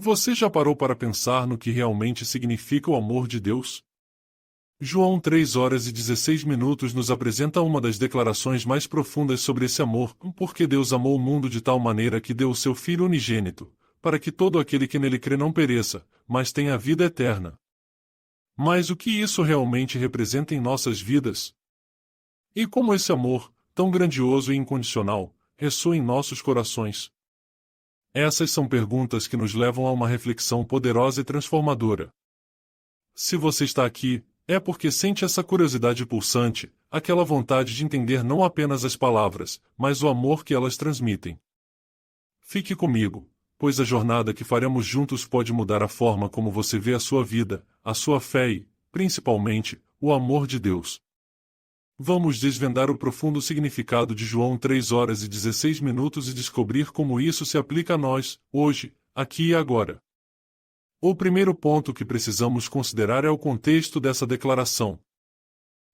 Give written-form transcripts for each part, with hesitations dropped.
Você já parou para pensar no que realmente significa o amor de Deus? João 3 horas e 16 minutos nos apresenta uma das declarações mais profundas sobre esse amor, porque Deus amou o mundo de tal maneira que deu o seu Filho unigênito, para que todo aquele que nele crê não pereça, mas tenha a vida eterna. Mas o que isso realmente representa em nossas vidas? E como esse amor, tão grandioso e incondicional, ressoa em nossos corações? Essas são perguntas que nos levam a uma reflexão poderosa e transformadora. Se você está aqui, é porque sente essa curiosidade pulsante, aquela vontade de entender não apenas as palavras, mas o amor que elas transmitem. Fique comigo, pois a jornada que faremos juntos pode mudar a forma como você vê a sua vida, a sua fé e, principalmente, o amor de Deus. Vamos desvendar o profundo significado de João 3 horas e 16 minutos e descobrir como isso se aplica a nós, hoje, aqui e agora. O primeiro ponto que precisamos considerar é o contexto dessa declaração.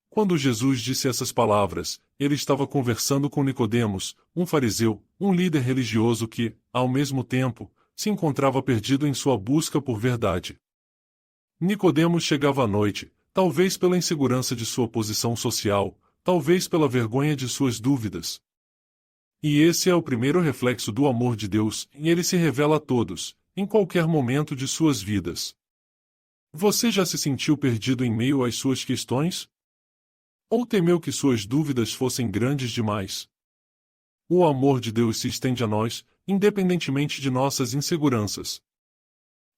Quando Jesus disse essas palavras, ele estava conversando com Nicodemos, um fariseu, um líder religioso que, ao mesmo tempo, se encontrava perdido em sua busca por verdade. Nicodemos chegava à noite, talvez pela insegurança de sua posição social, talvez pela vergonha de suas dúvidas. E esse é o primeiro reflexo do amor de Deus, e ele se revela a todos, em qualquer momento de suas vidas. Você já se sentiu perdido em meio às suas questões? Ou temeu que suas dúvidas fossem grandes demais? O amor de Deus se estende a nós, independentemente de nossas inseguranças.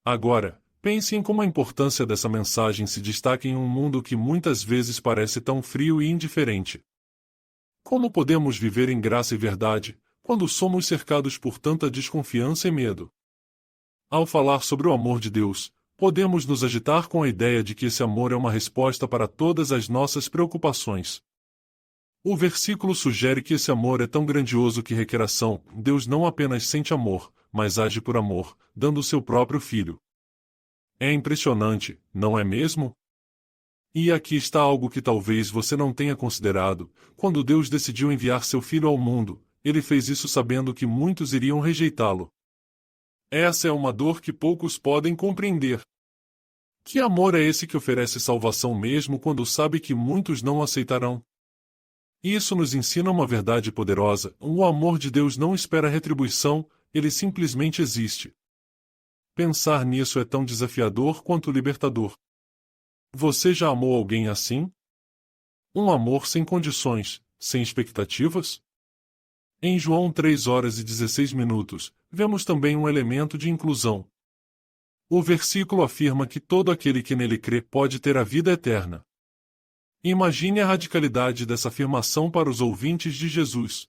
Agora, pense em como a importância dessa mensagem se destaca em um mundo que muitas vezes parece tão frio e indiferente. Como podemos viver em graça e verdade, quando somos cercados por tanta desconfiança e medo? Ao falar sobre o amor de Deus, podemos nos agitar com a ideia de que esse amor é uma resposta para todas as nossas preocupações. O versículo sugere que esse amor é tão grandioso que requer ação. Deus não apenas sente amor, mas age por amor, dando o seu próprio Filho. É impressionante, não é mesmo? E aqui está algo que talvez você não tenha considerado. Quando Deus decidiu enviar seu Filho ao mundo, ele fez isso sabendo que muitos iriam rejeitá-lo. Essa é uma dor que poucos podem compreender. Que amor é esse que oferece salvação mesmo quando sabe que muitos não o aceitarão? Isso nos ensina uma verdade poderosa: o amor de Deus não espera retribuição, ele simplesmente existe. Pensar nisso é tão desafiador quanto libertador. Você já amou alguém assim? Um amor sem condições, sem expectativas? Em João 3 horas e 16 minutos, vemos também um elemento de inclusão. O versículo afirma que todo aquele que nele crê pode ter a vida eterna. Imagine a radicalidade dessa afirmação para os ouvintes de Jesus.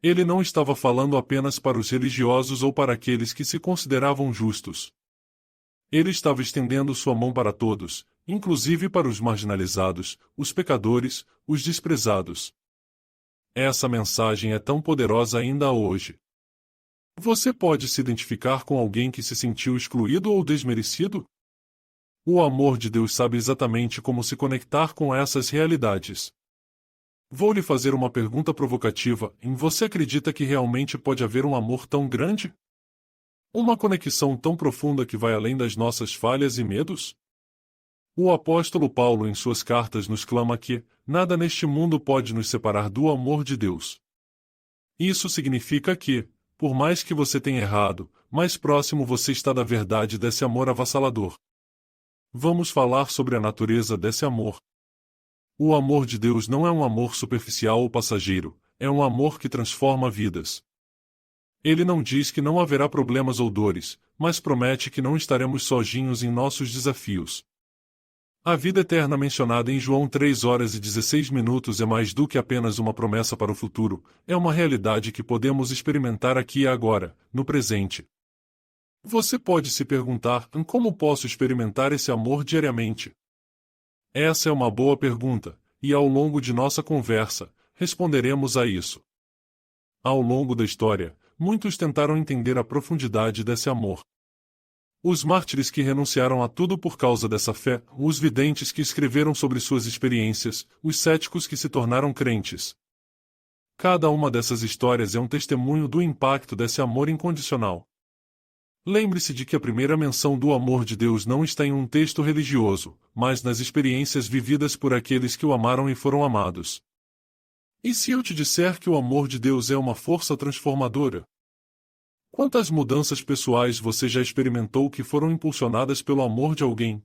Ele não estava falando apenas para os religiosos ou para aqueles que se consideravam justos. Ele estava estendendo sua mão para todos, inclusive para os marginalizados, os pecadores, os desprezados. Essa mensagem é tão poderosa ainda hoje. Você pode se identificar com alguém que se sentiu excluído ou desmerecido? O amor de Deus sabe exatamente como se conectar com essas realidades. Vou lhe fazer uma pergunta provocativa: você acredita que realmente pode haver um amor tão grande? Uma conexão tão profunda que vai além das nossas falhas e medos? O apóstolo Paulo em suas cartas nos clama que nada neste mundo pode nos separar do amor de Deus. Isso significa que, por mais que você tenha errado, mais próximo você está da verdade desse amor avassalador. Vamos falar sobre a natureza desse amor. O amor de Deus não é um amor superficial ou passageiro, é um amor que transforma vidas. Ele não diz que não haverá problemas ou dores, mas promete que não estaremos sozinhos em nossos desafios. A vida eterna mencionada em João 3 horas e 16 minutos é mais do que apenas uma promessa para o futuro, é uma realidade que podemos experimentar aqui e agora, no presente. Você pode se perguntar: como posso experimentar esse amor diariamente? Essa é uma boa pergunta, e ao longo de nossa conversa, responderemos a isso. Ao longo da história, muitos tentaram entender a profundidade desse amor. Os mártires que renunciaram a tudo por causa dessa fé, os videntes que escreveram sobre suas experiências, os céticos que se tornaram crentes. Cada uma dessas histórias é um testemunho do impacto desse amor incondicional. Lembre-se de que a primeira menção do amor de Deus não está em um texto religioso, mas nas experiências vividas por aqueles que o amaram e foram amados. E se eu te disser que o amor de Deus é uma força transformadora? Quantas mudanças pessoais você já experimentou que foram impulsionadas pelo amor de alguém?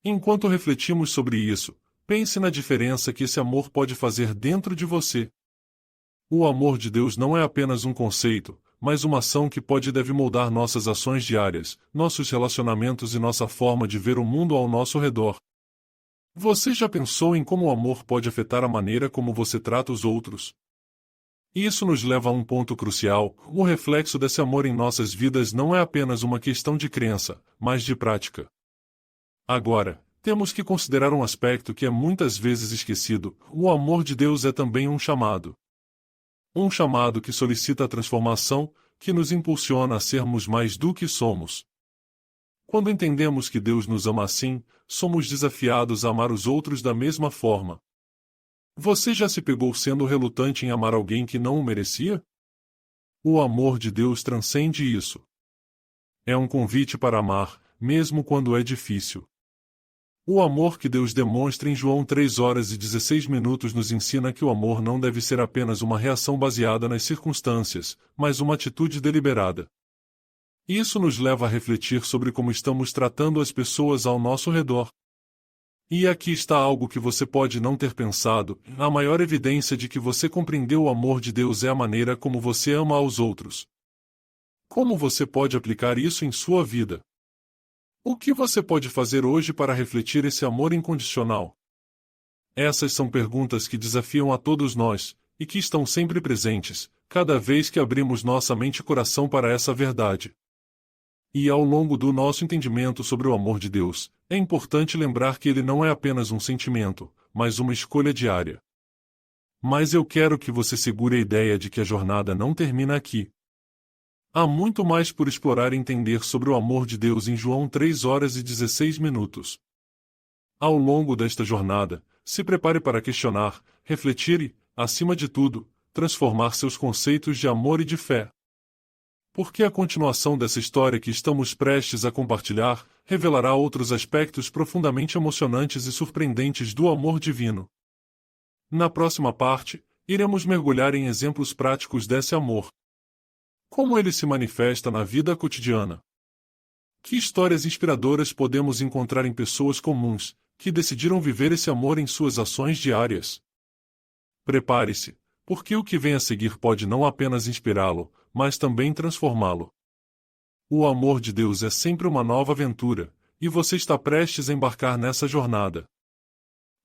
Enquanto refletimos sobre isso, pense na diferença que esse amor pode fazer dentro de você. O amor de Deus não é apenas um conceito, mas uma ação que pode e deve moldar nossas ações diárias, nossos relacionamentos e nossa forma de ver o mundo ao nosso redor. Você já pensou em como o amor pode afetar a maneira como você trata os outros? Isso nos leva a um ponto crucial: o reflexo desse amor em nossas vidas não é apenas uma questão de crença, mas de prática. Agora, temos que considerar um aspecto que é muitas vezes esquecido: o amor de Deus é também um chamado. Um chamado que solicita a transformação, que nos impulsiona a sermos mais do que somos. Quando entendemos que Deus nos ama assim, somos desafiados a amar os outros da mesma forma. Você já se pegou sendo relutante em amar alguém que não o merecia? O amor de Deus transcende isso. É um convite para amar, mesmo quando é difícil. O amor que Deus demonstra em João 3h16 nos ensina que o amor não deve ser apenas uma reação baseada nas circunstâncias, mas uma atitude deliberada. Isso nos leva a refletir sobre como estamos tratando as pessoas ao nosso redor. E aqui está algo que você pode não ter pensado: a maior evidência de que você compreendeu o amor de Deus é a maneira como você ama aos outros. Como você pode aplicar isso em sua vida? O que você pode fazer hoje para refletir esse amor incondicional? Essas são perguntas que desafiam a todos nós, e que estão sempre presentes, cada vez que abrimos nossa mente e coração para essa verdade. E ao longo do nosso entendimento sobre o amor de Deus, é importante lembrar que ele não é apenas um sentimento, mas uma escolha diária. Mas eu quero que você segure a ideia de que a jornada não termina aqui. Há muito mais por explorar e entender sobre o amor de Deus em João 3h16. Ao longo desta jornada, se prepare para questionar, refletir e, acima de tudo, transformar seus conceitos de amor e de fé. Porque a continuação dessa história que estamos prestes a compartilhar revelará outros aspectos profundamente emocionantes e surpreendentes do amor divino. Na próxima parte, iremos mergulhar em exemplos práticos desse amor. Como ele se manifesta na vida cotidiana? Que histórias inspiradoras podemos encontrar em pessoas comuns, que decidiram viver esse amor em suas ações diárias? Prepare-se, porque o que vem a seguir pode não apenas inspirá-lo, mas também transformá-lo. O amor de Deus é sempre uma nova aventura, e você está prestes a embarcar nessa jornada.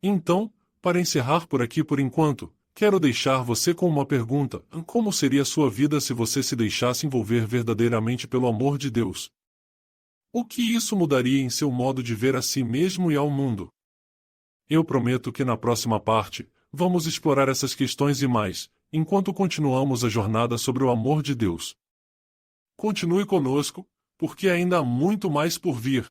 Então, para encerrar por aqui por enquanto, quero deixar você com uma pergunta: como seria a sua vida se você se deixasse envolver verdadeiramente pelo amor de Deus? O que isso mudaria em seu modo de ver a si mesmo e ao mundo? Eu prometo que na próxima parte, vamos explorar essas questões e mais, enquanto continuamos a jornada sobre o amor de Deus. Continue conosco, porque ainda há muito mais por vir.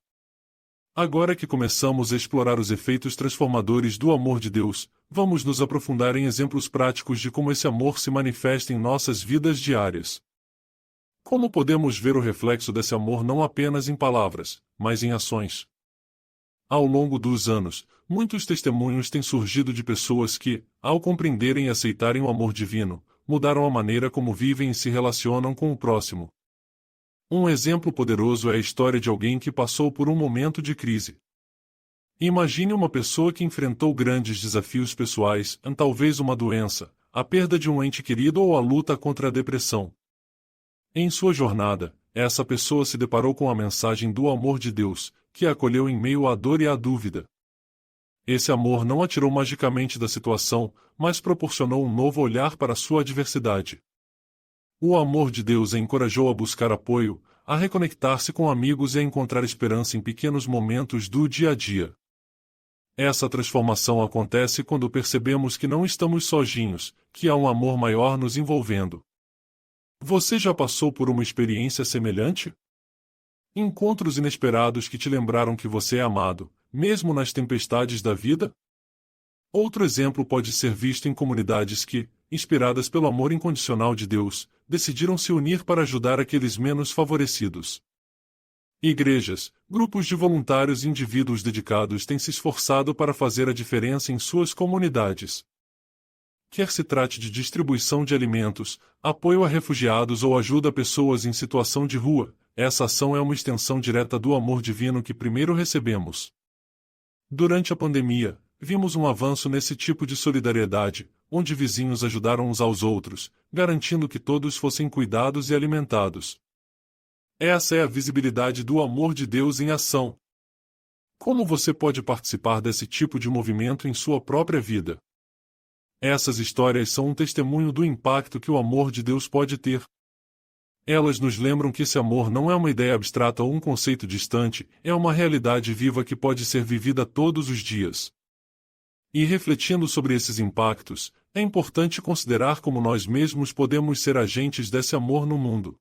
Agora que começamos a explorar os efeitos transformadores do amor de Deus, vamos nos aprofundar em exemplos práticos de como esse amor se manifesta em nossas vidas diárias. Como podemos ver o reflexo desse amor não apenas em palavras, mas em ações? Ao longo dos anos, muitos testemunhos têm surgido de pessoas que, ao compreenderem e aceitarem o amor divino, mudaram a maneira como vivem e se relacionam com o próximo. Um exemplo poderoso é a história de alguém que passou por um momento de crise. Imagine uma pessoa que enfrentou grandes desafios pessoais, talvez uma doença, a perda de um ente querido ou a luta contra a depressão. Em sua jornada, essa pessoa se deparou com a mensagem do amor de Deus, que a acolheu em meio à dor e à dúvida. Esse amor não a tirou magicamente da situação, mas proporcionou um novo olhar para sua adversidade. O amor de Deus a encorajou a buscar apoio, a reconectar-se com amigos e a encontrar esperança em pequenos momentos do dia a dia. Essa transformação acontece quando percebemos que não estamos sozinhos, que há um amor maior nos envolvendo. Você já passou por uma experiência semelhante? Encontros inesperados que te lembraram que você é amado, mesmo nas tempestades da vida? Outro exemplo pode ser visto em comunidades que, inspiradas pelo amor incondicional de Deus, decidiram se unir para ajudar aqueles menos favorecidos. Igrejas, grupos de voluntários e indivíduos dedicados têm se esforçado para fazer a diferença em suas comunidades. Quer se trate de distribuição de alimentos, apoio a refugiados ou ajuda a pessoas em situação de rua, essa ação é uma extensão direta do amor divino que primeiro recebemos. Durante a pandemia, vimos um avanço nesse tipo de solidariedade, onde vizinhos ajudaram uns aos outros, garantindo que todos fossem cuidados e alimentados. Essa é a visibilidade do amor de Deus em ação. Como você pode participar desse tipo de movimento em sua própria vida? Essas histórias são um testemunho do impacto que o amor de Deus pode ter. Elas nos lembram que esse amor não é uma ideia abstrata ou um conceito distante, é uma realidade viva que pode ser vivida todos os dias. E refletindo sobre esses impactos, é importante considerar como nós mesmos podemos ser agentes desse amor no mundo.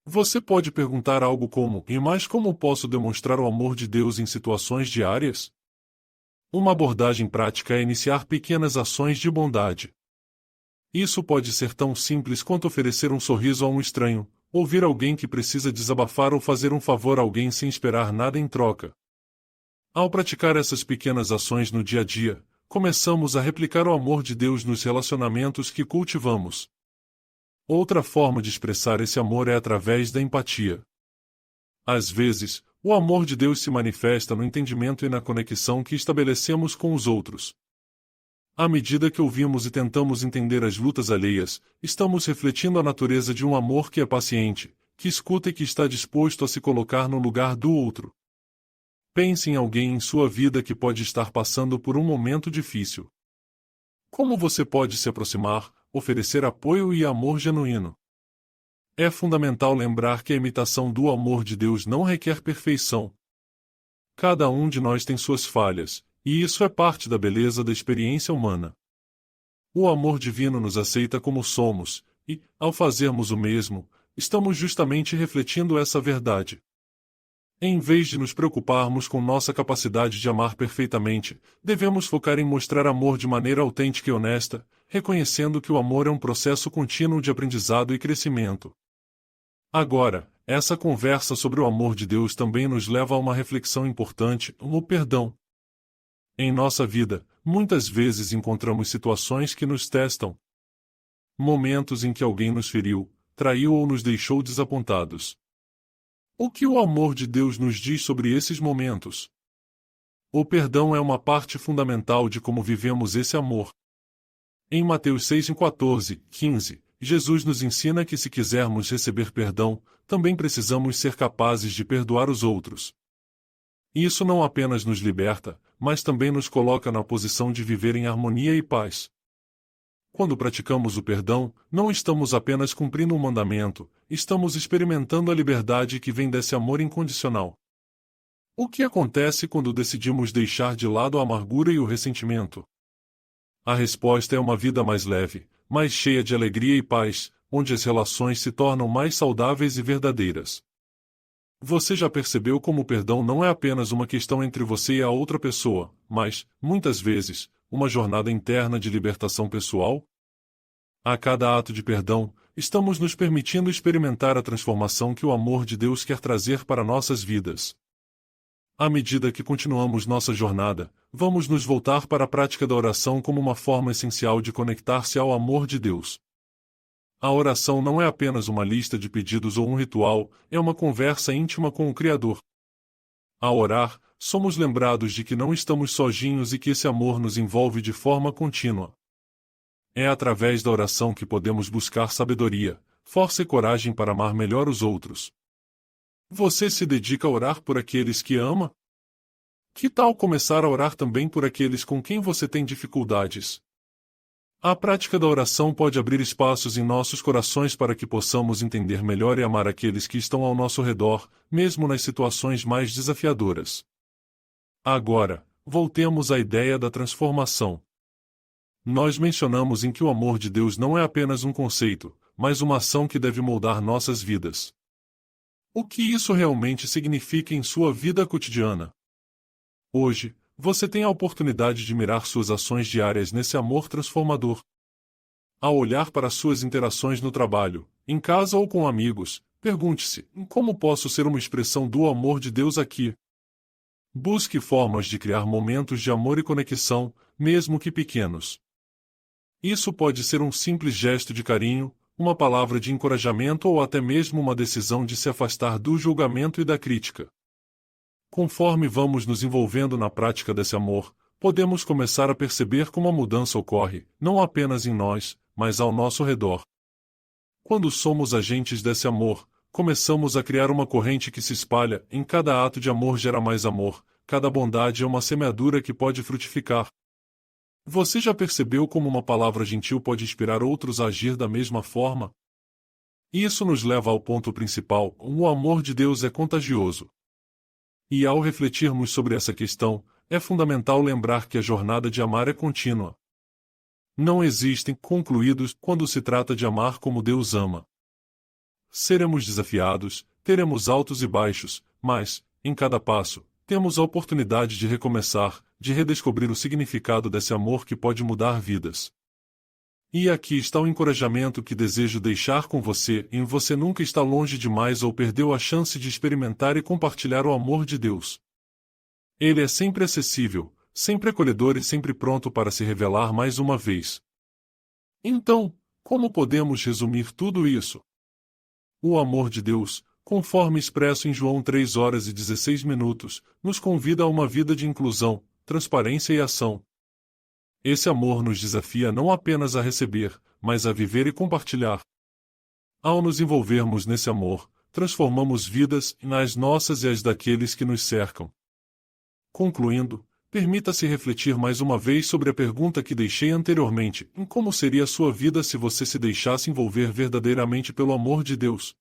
Você pode perguntar algo como: e mais como posso demonstrar o amor de Deus em situações diárias? Uma abordagem prática é iniciar pequenas ações de bondade. Isso pode ser tão simples quanto oferecer um sorriso a um estranho, ouvir alguém que precisa desabafar ou fazer um favor a alguém sem esperar nada em troca. Ao praticar essas pequenas ações no dia a dia, começamos a replicar o amor de Deus nos relacionamentos que cultivamos. Outra forma de expressar esse amor é através da empatia. Às vezes, o amor de Deus se manifesta no entendimento e na conexão que estabelecemos com os outros. À medida que ouvimos e tentamos entender as lutas alheias, estamos refletindo a natureza de um amor que é paciente, que escuta e que está disposto a se colocar no lugar do outro. Pense em alguém em sua vida que pode estar passando por um momento difícil. Como você pode se aproximar, oferecer apoio e amor genuíno? É fundamental lembrar que a imitação do amor de Deus não requer perfeição. Cada um de nós tem suas falhas, e isso é parte da beleza da experiência humana. O amor divino nos aceita como somos, e, ao fazermos o mesmo, estamos justamente refletindo essa verdade. Em vez de nos preocuparmos com nossa capacidade de amar perfeitamente, devemos focar em mostrar amor de maneira autêntica e honesta, reconhecendo que o amor é um processo contínuo de aprendizado e crescimento. Agora, essa conversa sobre o amor de Deus também nos leva a uma reflexão importante: o perdão. Em nossa vida, muitas vezes encontramos situações que nos testam. Momentos em que alguém nos feriu, traiu ou nos deixou desapontados. O que o amor de Deus nos diz sobre esses momentos? O perdão é uma parte fundamental de como vivemos esse amor. Em Mateus 6:14, 15, Jesus nos ensina que se quisermos receber perdão, também precisamos ser capazes de perdoar os outros. Isso não apenas nos liberta, mas também nos coloca na posição de viver em harmonia e paz. Quando praticamos o perdão, não estamos apenas cumprindo um mandamento, estamos experimentando a liberdade que vem desse amor incondicional. O que acontece quando decidimos deixar de lado a amargura e o ressentimento? A resposta é uma vida mais leve, mais cheia de alegria e paz, onde as relações se tornam mais saudáveis e verdadeiras. Você já percebeu como o perdão não é apenas uma questão entre você e a outra pessoa, mas, muitas vezes, uma jornada interna de libertação pessoal? A cada ato de perdão, estamos nos permitindo experimentar a transformação que o amor de Deus quer trazer para nossas vidas. À medida que continuamos nossa jornada, vamos nos voltar para a prática da oração como uma forma essencial de conectar-se ao amor de Deus. A oração não é apenas uma lista de pedidos ou um ritual, é uma conversa íntima com o Criador. Ao orar, somos lembrados de que não estamos sozinhos e que esse amor nos envolve de forma contínua. É através da oração que podemos buscar sabedoria, força e coragem para amar melhor os outros. Você se dedica a orar por aqueles que ama? Que tal começar a orar também por aqueles com quem você tem dificuldades? A prática da oração pode abrir espaços em nossos corações para que possamos entender melhor e amar aqueles que estão ao nosso redor, mesmo nas situações mais desafiadoras. Agora, voltemos à ideia da transformação. Nós mencionamos em que o amor de Deus não é apenas um conceito, mas uma ação que deve moldar nossas vidas. O que isso realmente significa em sua vida cotidiana? Hoje, você tem a oportunidade de mirar suas ações diárias nesse amor transformador. Ao olhar para suas interações no trabalho, em casa ou com amigos, pergunte-se: como posso ser uma expressão do amor de Deus aqui? Busque formas de criar momentos de amor e conexão, mesmo que pequenos. Isso pode ser um simples gesto de carinho, uma palavra de encorajamento ou até mesmo uma decisão de se afastar do julgamento e da crítica. Conforme vamos nos envolvendo na prática desse amor, podemos começar a perceber como a mudança ocorre, não apenas em nós, mas ao nosso redor. Quando somos agentes desse amor, começamos a criar uma corrente que se espalha, em cada ato de amor gera mais amor, cada bondade é uma semeadura que pode frutificar. Você já percebeu como uma palavra gentil pode inspirar outros a agir da mesma forma? Isso nos leva ao ponto principal: o amor de Deus é contagioso. E ao refletirmos sobre essa questão, é fundamental lembrar que a jornada de amar é contínua. Não existem concluídos quando se trata de amar como Deus ama. Seremos desafiados, teremos altos e baixos, mas, em cada passo, temos a oportunidade de recomeçar, de redescobrir o significado desse amor que pode mudar vidas. E aqui está o encorajamento que desejo deixar com você: você nunca está longe demais ou perdeu a chance de experimentar e compartilhar o amor de Deus. Ele é sempre acessível, sempre acolhedor e sempre pronto para se revelar mais uma vez. Então, como podemos resumir tudo isso? O amor de Deus, conforme expresso em João 3h16, nos convida a uma vida de inclusão, transparência e ação. Esse amor nos desafia não apenas a receber, mas a viver e compartilhar. Ao nos envolvermos nesse amor, transformamos vidas, nas nossas e as daqueles que nos cercam. Concluindo, permita-se refletir mais uma vez sobre a pergunta que deixei anteriormente: em como seria a sua vida se você se deixasse envolver verdadeiramente pelo amor de Deus?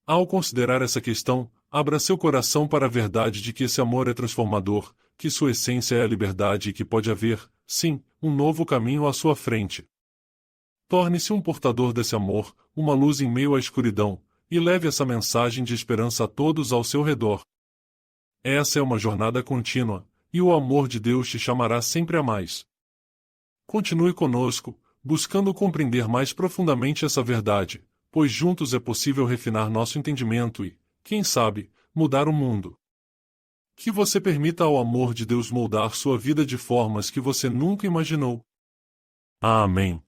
Ao considerar essa questão, abra seu coração para a verdade de que esse amor é transformador, que sua essência é a liberdade e que pode haver, sim, um novo caminho à sua frente. Torne-se um portador desse amor, uma luz em meio à escuridão, e leve essa mensagem de esperança a todos ao seu redor. Essa é uma jornada contínua, e o amor de Deus te chamará sempre a mais. Continue conosco, buscando compreender mais profundamente essa verdade, pois juntos é possível refinar nosso entendimento e, quem sabe, mudar o mundo. Que você permita ao amor de Deus moldar sua vida de formas que você nunca imaginou. Amém.